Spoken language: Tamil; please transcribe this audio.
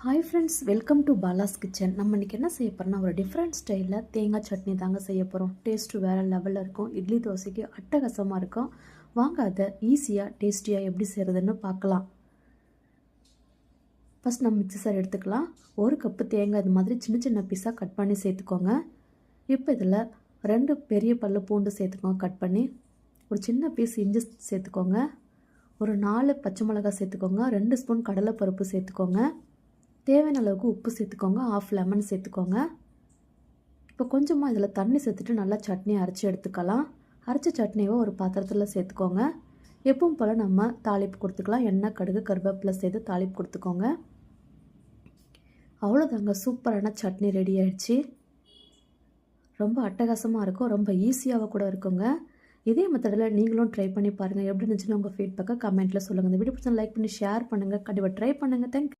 Hi friends, welcome to Bala's kitchen. நம்ம இன்றைக்கி என்ன செய்ய போகிறோம்னா ஒரு டிஃப்ரெண்ட் ஸ்டைலில் தேங்காய் சட்னி தாங்க செய்ய போகிறோம். டேஸ்ட்டு வேறு லெவலில் இருக்கும். இட்லி தோசைக்கு அட்டகாசமாக இருக்கும். வாங்க அதை ஈஸியாக டேஸ்டியாக எப்படி செய்கிறதுன்னு பார்க்கலாம். ஃபஸ்ட் நம்ம மிக்ஸி சார் எடுத்துக்கலாம். ஒரு கப்பு தேங்காய் இது மாதிரி சின்ன சின்ன பீஸாக கட் பண்ணி சேர்த்துக்கோங்க. இப்போ இதில் 2 பெரிய பல்லு பூண்டு சேர்த்துக்கோங்க கட் பண்ணி. ஒரு சின்ன பீஸ் இஞ்சி சேர்த்துக்கோங்க. ஒரு 4 பச்சை மிளகாய் சேர்த்துக்கோங்க. 2 ஸ்பூன் கடலைப்பருப்பு சேர்த்துக்கோங்க. தேவையான அளவுக்கு உப்பு சேர்த்துக்கோங்க. 1/2 லெமன் சேர்த்துக்கோங்க. இப்போ கொஞ்சமாக இதில் தண்ணி சேர்த்துட்டு நல்லா சட்னி அரைச்சி எடுத்துக்கலாம். அரைச்ச சட்னியை ஒரு பாத்திரத்தில் சேர்த்துக்கோங்க. எப்பவும் போல் நம்ம தாளிப்பு கொடுத்துக்கலாம். எண்ணெய், கடுகு, கருவேப்பிலை சேர்த்து தாளிப்பு கொடுத்துக்கோங்க. அவ்வளோதாங்க, சூப்பரான சட்னி ரெடி ஆயிடுச்சு. ரொம்ப அட்டகாசமாக இருக்கும். ரொம்ப ஈஸியாக கூட இருக்குங்க. இதே மெத்தடில் நீங்களும் ட்ரை பண்ணி பாருங்கள். எப்படி இருந்துச்சுன்னு உங்கள் ஃபீட்பேக்கை கமெண்ட்டில் சொல்லுங்கள். இந்த வீடியோ பிடிச்சா லைக் பண்ணி ஷேர் பண்ணுங்கள். கண்டிப்பாக ட்ரை பண்ணுங்கள். தேங்க்யூ.